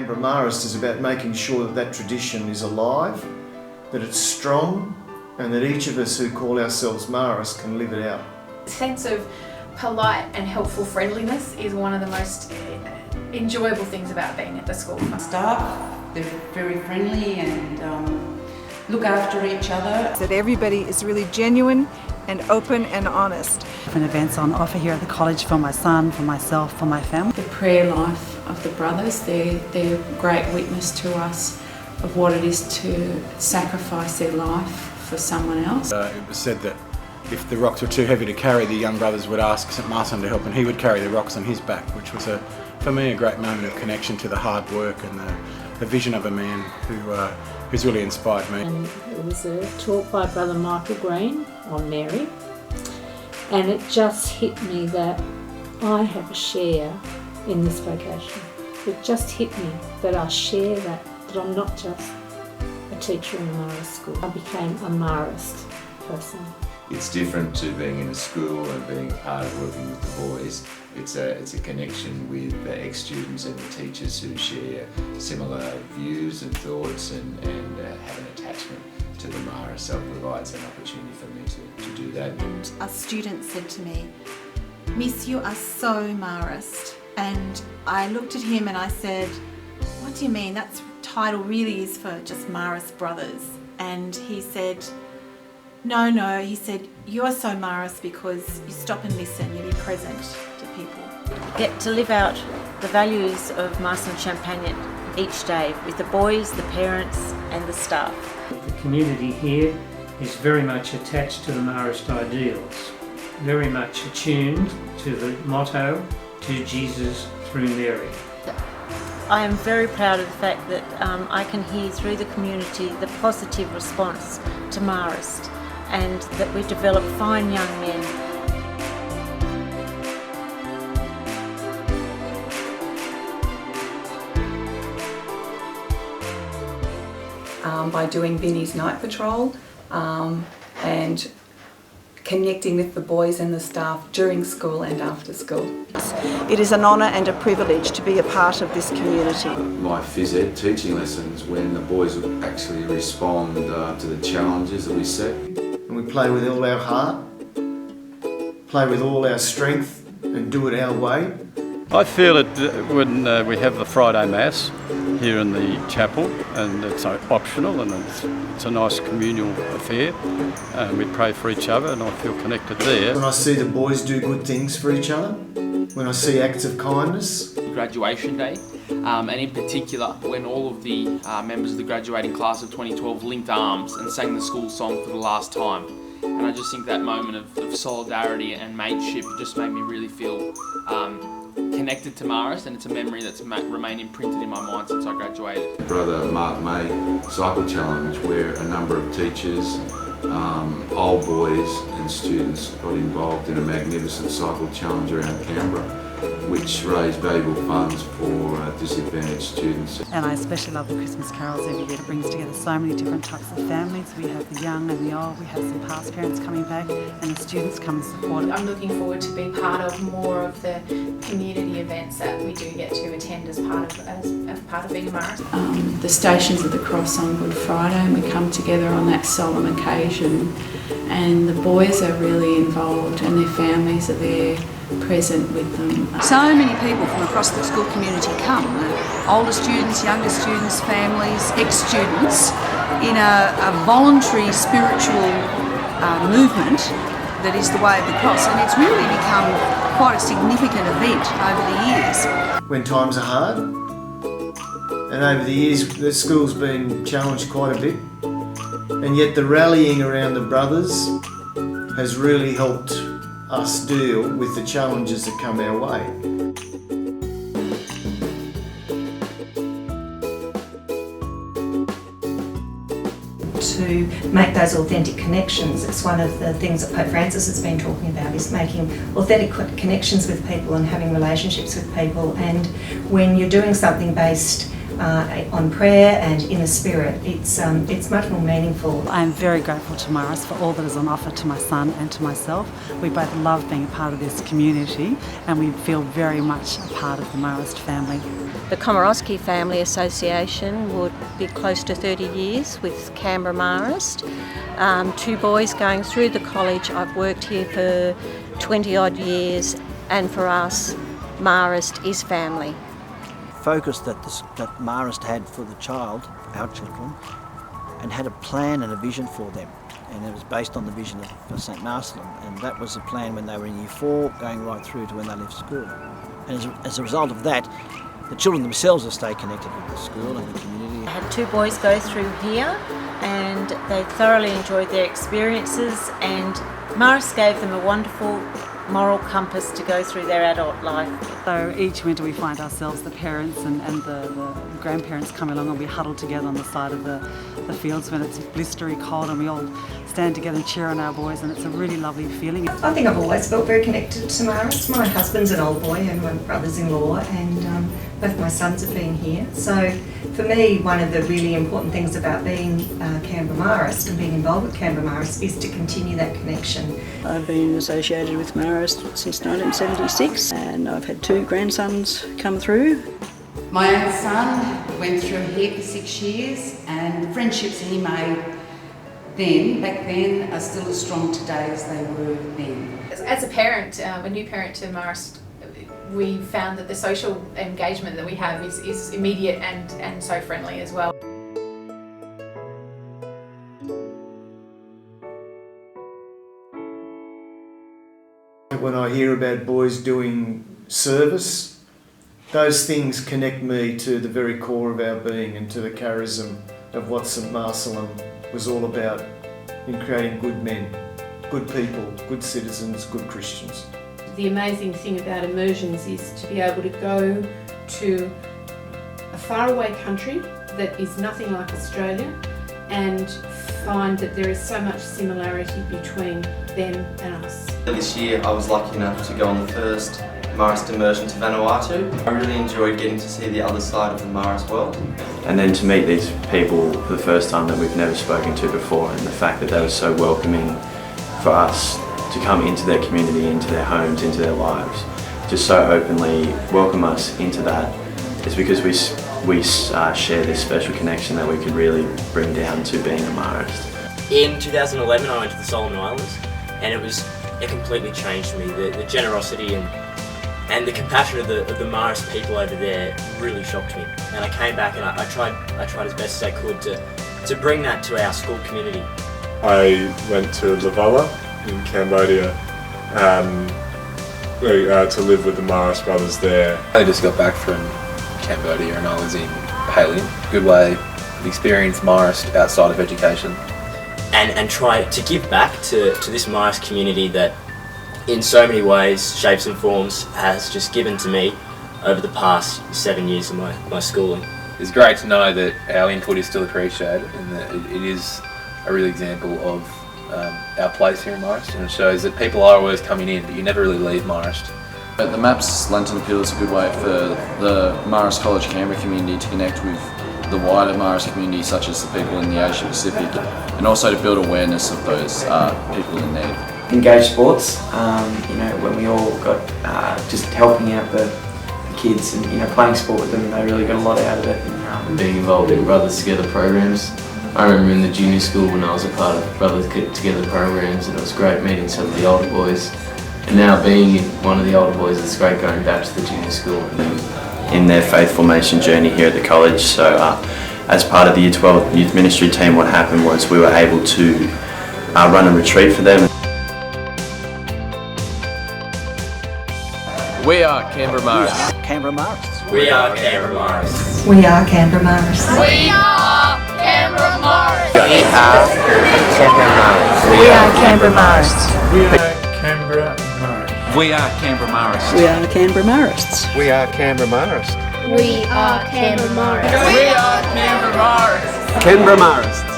Canberra Marists is about making sure that that tradition is alive, that it's strong, and that each of us who call ourselves Marists can live it out. The sense of polite and helpful friendliness is one of the most enjoyable things about being at the school. Staff, they're very friendly and look after each other. That everybody is really genuine and open and honest. Different events on offer here at the college for my son, for myself, for my family. The prayer life of the brothers, they're a great witness to us of what it is to sacrifice their life for someone else. It was said that if the rocks were too heavy to carry, the young brothers would ask St Martin to help, and he would carry the rocks on his back, which was, for me, a great moment of connection to the hard work and the vision of a man who's really inspired me. And it was a talk by Brother Michael Green on Mary, and it just hit me that I have a share in this vocation. It just hit me that I share that I'm not just a teacher in a Marist school. I became a Marist person. It's different to being in a school and being part of working with the boys. It's a connection with the ex-students and the teachers who share similar views and thoughts and have an attachment to the Mara, so it provides an opportunity for me to do that. And a student said to me, "Miss, you are so Marist." And I looked at him and I said, "What do you mean? That title really is for just Marist brothers." And he said, No, he said, "You're so Marist because you stop and listen, you be present to people." Get to live out the values of Marsden and Champagne each day with the boys, the parents and the staff. The community here is very much attached to the Marist ideals, very much attuned to the motto, to Jesus through Mary. I am very proud of the fact that I can hear through the community the positive response to Marist, and that we develop fine young men. By doing Vinnie's night patrol and connecting with the boys and the staff during school and after school. It is an honour and a privilege to be a part of this community. My phys ed teaching lessons, when the boys would actually respond to the challenges that we set. And we play with all our heart, play with all our strength and do it our way. I feel it when we have the Friday Mass here in the chapel, and it's optional and it's a nice communal affair, and we pray for each other and I feel connected there. When I see the boys do good things for each other, when I see acts of kindness. Graduation day, and in particular when all of the members of the graduating class of 2012 linked arms and sang the school song for the last time. And I just think that moment of solidarity and mateship just made me really feel connected to Marist, and it's a memory that's remained imprinted in my mind since I graduated. Brother Mark May Cycle Challenge, where a number of teachers, old boys and students got involved in a magnificent cycle challenge around Canberra, which raised valuable funds for disadvantaged students. And I especially love the Christmas carols every year. It brings together so many different types of families. We have the young and the old, we have some past parents coming back, and the students come and support it. I'm looking forward to be part of more of the community events that we do get to attend as part of being a Marist. The Stations of the Cross on Good Friday, and we come together on that solemn occasion, and the boys are really involved and their families are there present with them. So many people from across the school community come, older students, younger students, families, ex-students, in a voluntary spiritual movement that is the Way of the Cross, and it's really become quite a significant event over the years. When times are hard, and over the years the school's been challenged quite a bit, and yet the rallying around the brothers has really helped us deal with the challenges that come our way. To make those authentic connections. It's one of the things that Pope Francis has been talking about, is making authentic connections with people and having relationships with people. And when you're doing something based on prayer and in the spirit, it's much more meaningful. I am very grateful to Marist for all that is on offer to my son and to myself. We both love being a part of this community, and we feel very much a part of the Marist family. The Komorowski Family Association would be close to 30 years with Canberra Marist. 2 boys going through the college. I've worked here for 20 odd years, and for us, Marist is family. Focus that Marist had for the child, our children, and had a plan and a vision for them. And it was based on the vision of St Marcelin, and that was the plan when they were in Year 4, going right through to when they left school. And as a result of that, the children themselves will stay connected with the school and the community. I had 2 boys go through here and they thoroughly enjoyed their experiences, and Marist gave them a wonderful moral compass to go through their adult life. So each winter we find ourselves, the parents and the grandparents come along, and we huddle together on the side of the fields when it's blistery cold, and we all stand together and cheer on our boys, and it's a really lovely feeling. I think I've always felt very connected to Marist. My husband's an old boy and my brothers-in-law, and both my sons have been here. So for me, one of the really important things about being Canberra Marist and being involved with Canberra Marist is to continue that connection. I've been associated with Marist since 1976, and I've had 2 grandsons come through. My own son went through here for 6 years, and the friendships he made back then, are still as strong today as they were then. As a parent, a new parent to Marist, we found that the social engagement that we have is immediate and so friendly as well. When I hear about boys doing service, those things connect me to the very core of our being and to the charism of what St Marcelin was all about, in creating good men, good people, good citizens, good Christians. The amazing thing about immersions is to be able to go to a faraway country that is nothing like Australia and find that there is so much similarity between them and us. This year I was lucky enough to go on the first Marist immersion to Vanuatu. I really enjoyed getting to see the other side of the Marist world. And then to meet these people for the first time that we've never spoken to before, and the fact that they were so welcoming for us to come into their community, into their homes, into their lives, just so openly welcome us into that, is because we share this special connection that we could really bring down to being a Marist. In 2011 I went to the Solomon Islands, and it completely changed me. The generosity and the compassion of the Marist people over there really shocked me. And I came back and I tried as best as I could to bring that to our school community. I went to Lavella in Cambodia to live with the Marist brothers there. I just got back from Cambodia and I was in Palin. Good way to experience Marist outside of education. And try to give back to this Marist community that in so many ways, shapes and forms, has just given to me over the past 7 years of my schooling. It's great to know that our input is still appreciated and that it is a real example of our place here in Marist, and it shows that people are always coming in, but you never really leave Marist. The MAPS Lantern Appeal is a good way for the Marist College Canberra community to connect with the wider Marist community, such as the people in the Asia Pacific, and also to build awareness of those people in need. Engaged sports, when we all got just helping out the kids and playing sport with them, they really got a lot out of it. And being involved in Brothers Together programs. I remember in the junior school when I was a part of Brothers Together programs, and it was great meeting some of the older boys. And now being one of the older boys, it's great going back to the junior school. In their faith formation journey here at the college, so as part of the Year 12 Youth Ministry team, what happened was we were able to run a retreat for them. We are Canberra Marists. Canberra Marists. We are Canberra Marists. We are Canberra Marists. We are Canberra Marists. We are Canberra Marists. We are Canberra Marists. We are Canberra Marists. We are Canberra Marists. We are Canberra Marists. We are Canberra Marists. We are Canberra Marists. We are Canberra Marists. Canberra Marists.